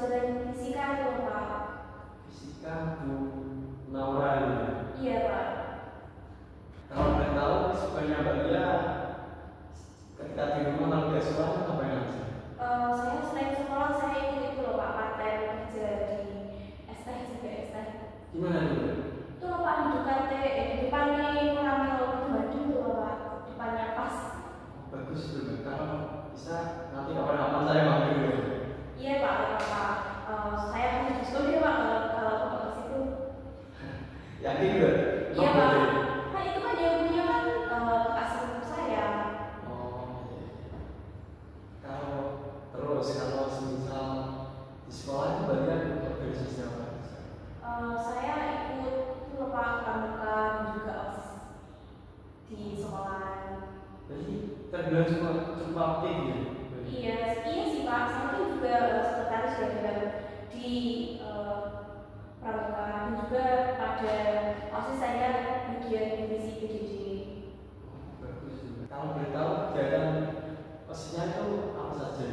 pelajaran fisika itu loh, Pak. Fisika Bu Naura ini. Iya, Pak. Kalau boleh tahu sukanya Mbak Lia ketika di rumah kalau nggak sekolah ngapain aja? Saya selain sekolah saya ikut itu loh Pak, part-time kerja di STeh juga STeh. Gimana itu? Itu loh Pak, di Ducati, di depannya Koramil Bandung tuh loh Pak, depannya pas. Bagus itu Mbak. Kalau bisa nanti kapan-kapan saya mampir dulu. Iya Pak, Pak. Saya harus diskon deh Pak kalau ke situ. Yakin nggak? Iya Pak. Nah itu kan yang punya kan kasih saya. Oh iya. Kalau terus kalau misal di sekolah itu banyak organisasi apa? Saya ikut itu loh Pak, pramuka dan juga OSIS di sekolah. Jadi terbilang cukup aktif ya? Iya sih Pak. Saya kan juga sekretaris daerah di pramuka dan juga pada OSIS saya bagian divisi PDD. Bagus juga. Kalau boleh tahu kegiatan OSIS-nya itu apa saja?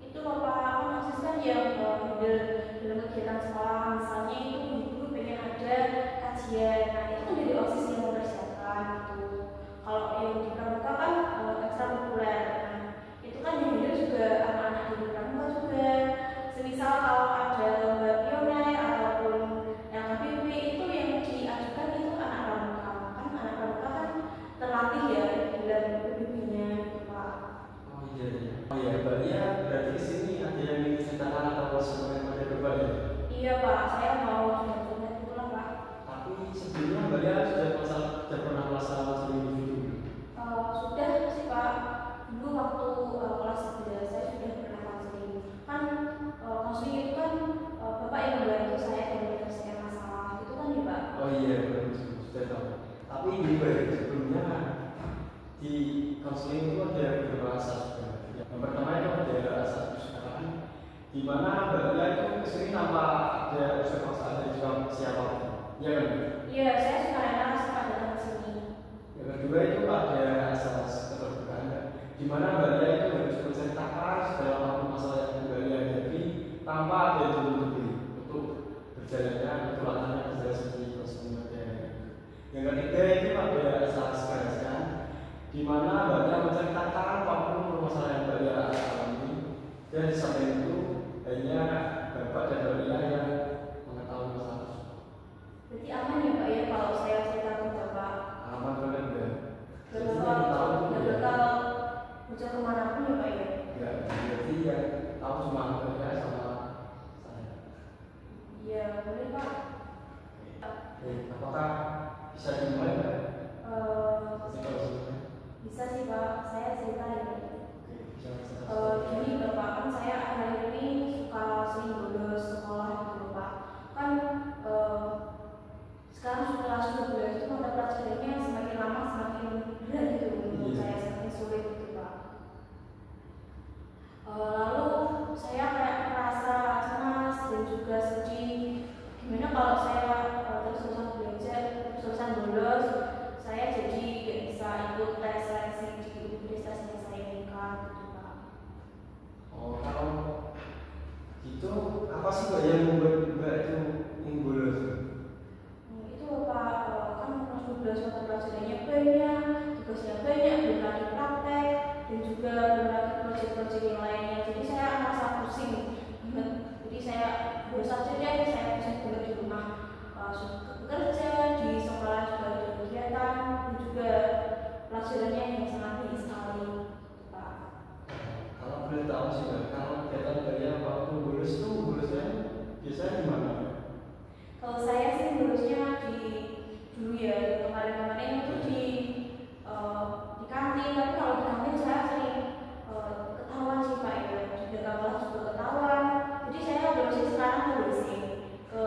Itu loh Pak, kan OSIS kan yang model dalam kegiatan sekolah, misalnya itu dulu pengen ada kajian, nah itu kan dari OSIS yang mempersiapkan gitu. Kalau yang di pramuka kan ekstrakurikuler, nah itu kan yang handle juga anak-anak di pramuka juga. Semisal kalau ada lomba pioner ataupun LKPP itu yang diajukan itu anak pramuka, kan anak pramuka kan terlatih ya dalam PBB-nya gitu Pak. Oh iya iya. Oh iya Mbak Lia berarti di sini ada yang ingin diceritakan atau semuanya ada berbeda ya? Iya Pak, saya mau coba-coba itu lah Pak. Tapi sebelumnya Mbak Lia sudah pernah melaksanakan studi individu? Sudah sih Pak, dulu waktu kelas 11 saya sudah pernah konseling. Kan konseling itu kan Bapak yang membantu saya dalam menyelesaikan masalah itu kan ya Pak. Oh iya benar sudah tahu. Tapi ini Mbak sebelumnya di konseling itu ada beberapa asas juga. Yang pertama itu ada asas kesukaan, di mana Mbak Lia itu kesini tanpa ada unsur paksaan dan juga siapa? Iya kan? Iya, saya suka rela suka datang ke sini. Yang kedua itu ada asas keterbukaan, di mana Mbak Lia itu harus menceritakan segala macam masalah yang Mbak Lia hadapi tanpa ada tutup-tutupi untuk berjalannya ketulangannya berjalan seperti konseling modern. Yang ketiga itu ada asas kerahasiaan, di mana Mbak Lia menceritakan apapun permasalahan yang Mbak Lia alami, dan di samping itu hanya Bapak dan Mbak Lia yang mengetahui masalah tersebut. Berarti aman ya Pak ya kalau saya cerita ke Bapak. Aman banget ya. Gak Jadi bakal yang tahu gak bakal bocor kemanapun ya Pak ya. ya, berarti yang tahu cuma Mbak Lia sama saya. Iya, boleh Pak. Oke, apakah bisa dimulai Mbak? Bisa sih Pak, saya cerita ya. Oke, bisa cerita. Gini Bapak, kan saya akhir-akhir ini suka sering bolos sekolah gitu Pak. Kan sekarang kelas 12 itu mata pelajarannya semakin lama semakin berat gitu menurut saya, semakin sulit gitu Pak. Lalu saya kayak merasa cemas dan juga sedih. Gimana kalau saya terus-terusan belajar, terus-terusan bolos, saya jadi gak bisa ikut tes seleksi di universitas yang saya inginkan gitu Pak. Oh, kalau gitu apa sih Mbak yang membuat Mbak itu ingin bolos? Itu Pak, kan kelas 12 mata pelajarannya banyak, tugasnya banyak, belum lagi praktek dan juga belum lagi proyek-proyek yang lainnya. Jadi saya merasa pusing banget. Jadi saya bolos aja deh, saya pusing banget di rumah. Bekerja di sekolah juga ada kegiatan dan juga pelajarannya yang sangat tinggi sekali Pak. Kalau boleh tahu sih Mbak, kalau kegiatan Mbak Lia waktu bolos itu bolosnya biasanya di mana? Kalau saya sih lurusnya di dulu ya, kemarin-kemarin itu di kantin, tapi kalau di kantin saya sering ketahuan sih Pak ya, di dekat kelas juga ketahuan. Jadi saya lurusnya sekarang ke WC, ke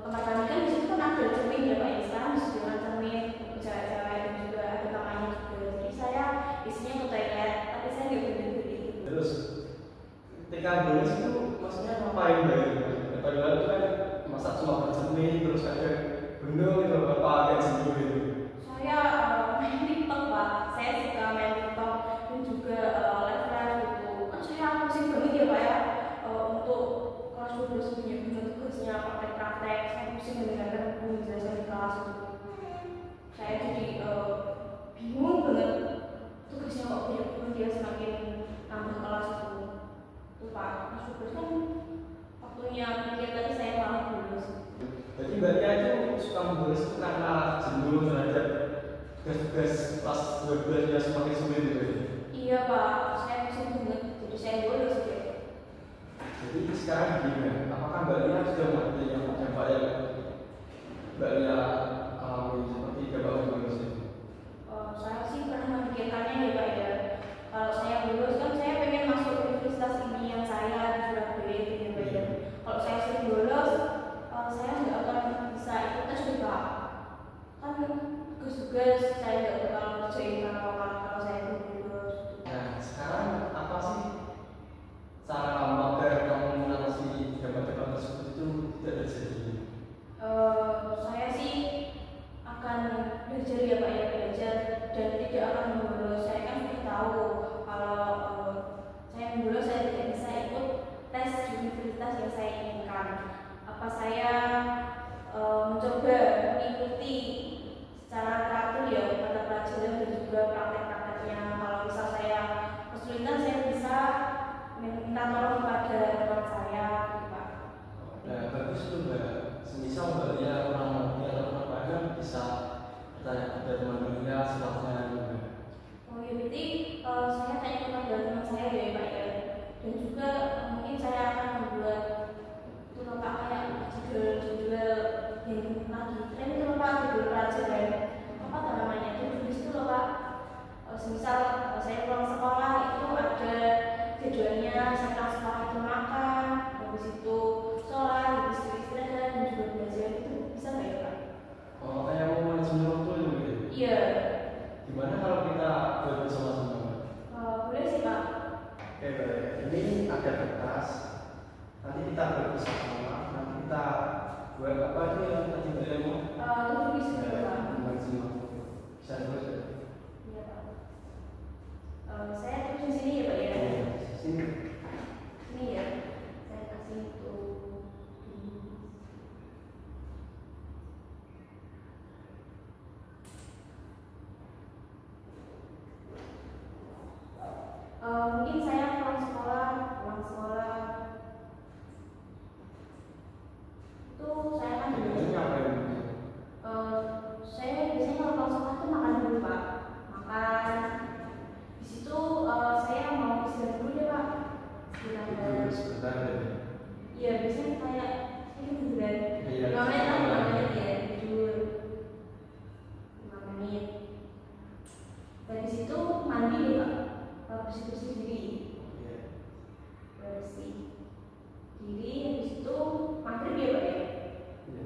tempat kami kan di situ kan ada cermin ya Pak ya, sekarang disediakan cermin untuk cewek-cewek dan juga ada kamarnya juga. Jadi saya isinya ke toilet, tapi saya nggak berdiri. Terus ketika bolos itu maksudnya ngapain Mbak? Padahal itu kan masa cuma bercermin terus ada bendung itu apa kayak sendiri itu? Saya main TikTok Pak, saya suka main TikTok dan juga live gitu. Kan saya pusing banget ya Pak ya untuk kelas 12 benar-benar tugasnya praktek-praktek, saya pusing mendengarkan guru menjelaskan di kelas itu. Saya jadi bingung banget, tugasnya kok banyak banget, dia semakin nambah kelas itu Pak. Kelas 12 kan waktunya pikir tadi saya malah bolos. Jadi Mbak Tia itu suka membolos itu karena jenuh terhadap tugas-tugas kelas 12 yang semakin sulit gitu ya? Iya Pak, saya pusing banget, jadi saya bolos ya. Jadi sekarang gimana? Apakah Mbak Lia sudah mengerti yang dampak yang Mbak Lia alami seperti dampak bolos itu? Saya sih pernah memikirkannya ya Pak ya. Kalau saya bolos kan saya pengen masuk universitas ini yang saya di Surabaya gitu ya Pak ya. Kalau saya sering bolos, saya nggak akan bisa ikut tes deh Pak. Kan tugas-tugas saya nggak bakal ngerjain kalau saya bolos. Nah sekarang apa sih cara kamu agar kamu mengatasi dampak-dampak tersebut itu tidak terjadi? Saya sih akan belajar ya Pak ya, belajar dan tidak akan membolos. Saya kan sudah tahu kalau saya membolos saya tidak bisa ikut tes di universitas yang saya inginkan. Apa saya mencoba mengikuti secara teratur ya mata pelajaran dan juga praktek-prakteknya. Kalau misal saya kesulitan saya bisa minta tolong kepada teman saya gitu Pak. Nah bagus tuh Mbak. Semisal Mbak Lia orang ngerti atau orang paham bisa bertanya kepada teman Lia setelahnya Mbak. Oh ya berarti saya tanya kepada teman saya ya Pak ya. Dan juga mungkin saya akan membuat itu loh Pak kayak judul-judul yang lagi tren itu loh Pak, judul pelajaran apa namanya itu itu loh Pak. Semisal saya pulang sekolah itu ada jadwalnya, saya pulang sekolah itu makan, habis itu sholat, habis itu istirahat dan juga belajar itu bisa nggak ya Pak? Oh kayak mau manajemen waktu itu gitu? Iya. Gimana kalau kita buat bersama-sama? Boleh sih Pak. Oke baik, ini ada kertas. Nanti kita buat bersama. Nanti kita buat apa itu yang tadi Mbak Lia mau? Itu bisa juga Pak. Manajemen waktu. Bisa terus ya? Iya Pak. Saya tulis di sini ya Pak ya. Sini. Ini ya. Saya kasih itu. Mungkin saya pulang sekolah itu saya kan Ini apa yang saya biasanya kalau pulang sekolah itu makan dulu Pak, makan. Di situ saya mau istirahat dulu deh Pak. Istirahat. sebentar ya. Iya biasanya kayak ini beneran. Iya. 5 menit lah, 5 menit ya tidur. 5 menit. Dari situ mandi deh Pak. Bersih-bersih diri. Iya. Bersih diri, habis itu maghrib ya Pak ya. Iya.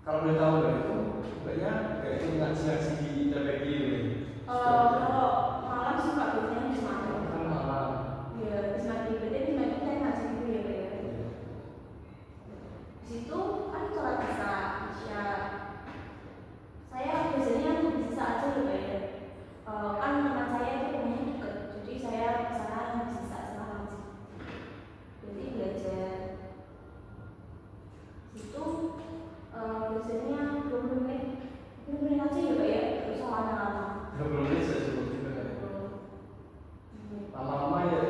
Kalau boleh tahu Mbak itu Mbaknya kayak itu ngaji-ngaji di TPQ gitu. Kalau malam sih Pak biasanya habis maghrib. Kan malam. Iya, habis maghrib berarti habis maghrib saya ngaji dulu ya Pak ya. Di situ kan sholat isya. Saya biasanya tuh bisa aja loh Pak ya. Kan teman saya itu rumahnya dekat, jadi saya ke sana bisa setelah ngaji. Jadi belajar. Situ biasanya 20 menit, 20 menit aja ya Pak ya, terus lama-lama. 20 menit saya cukup juga kan. Lama-lama ya.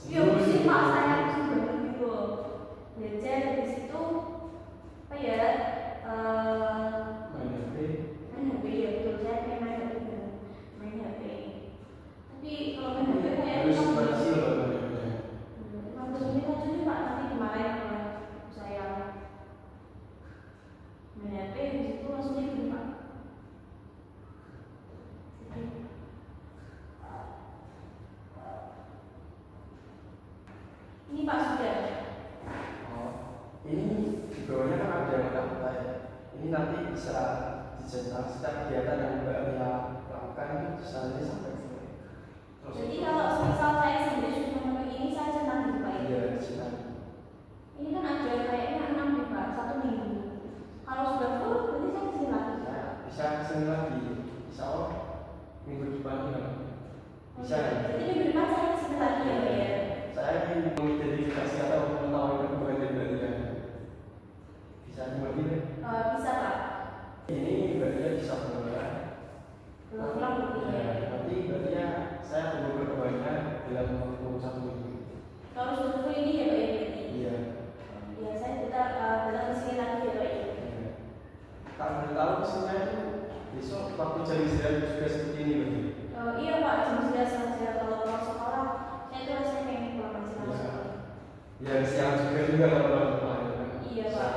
Iya, pusing Pak, saya pusing banget gitu. Belajar dari situ apa ya? Main HP. Main HP ya betul, saya kayak main HP dan main HP. Tapi kalau main HP kayak Harus berhasil loh Mbak. 15 menit aja nih Pak, nanti kemarin saya main HP di situ langsung tidur Pak. Ini Pak sudah. Oh, ini di bawahnya kan ada kata-kata ya. Ini nanti bisa dicetak setiap kegiatan yang Mbak Lia lakukan itu bisa nanti sampai sore. Terus Jadi kalau misal saya sendiri sudah memenuhi ini saya centang di Pak. iya cetak. Ini kan ada kayaknya 6 nih Pak, 1 minggu. Kalau sudah full berarti saya kesini lagi. Nah, bisa kesini lagi. Insya Allah minggu depan ya. Bisa. Jadi minggu depan saya kesini lagi ya Pak ya. Saya ingin mengidentifikasi atau Ya siang juga kalau Pak. Iya Pak.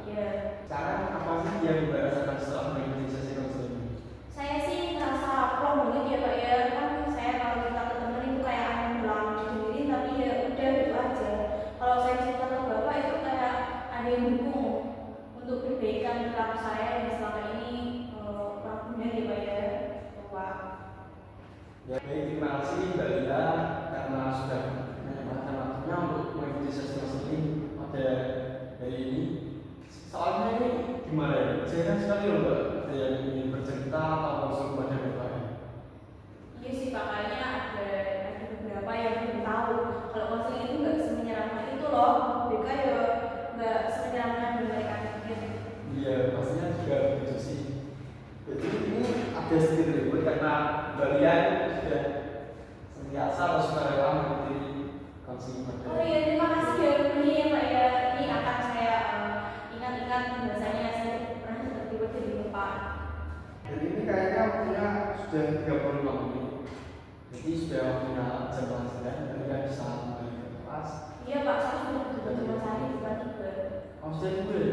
Iya. Sekarang apa sih yang dirasakan setelah mengikuti sesi konseling ini? Saya sih ngerasa plong banget ya Pak ya. Kan saya kalau cerita ke temen itu kayak yang bilang sendiri, tapi ya udah gitu aja. Kalau saya cerita ke Bapak itu kayak ada yang dukung untuk perbaikan perilaku saya yang selama ini kurang benar ya Pak ya. Pak. Ya baik, terima kasih Mbak Lila karena sudah menyempatkan waktunya untuk mengikuti sesi konseling pada hari ini. Soalnya ini gimana ya? Jarang sekali loh Mbak ada yang ingin bercerita atau langsung kepada Bapak. Iya sih Pak, kayaknya ada beberapa yang belum tahu kalau konseling itu nggak semenyeramkan itu loh. Mereka ya nggak semenyeramkan yang mereka pikir. Iya, pastinya juga begitu sih. Jadi ini ada sedikit ribut karena Mbak Lia sudah sentiasa atau sukarela mengikuti konseling pada. Oh iya, terima kasih ya ini ya Pak ya. Ini akan saya ingat-ingat bahasanya saya pernah seperti itu di Pak. Jadi ini kayaknya waktunya sudah 35 menit. Jadi sudah waktunya jam pelajaran, Mbak bisa kembali ke kelas. Iya Pak, saya sudah betul-betul Mas Ari bukan juga. Oh sudah juga ya?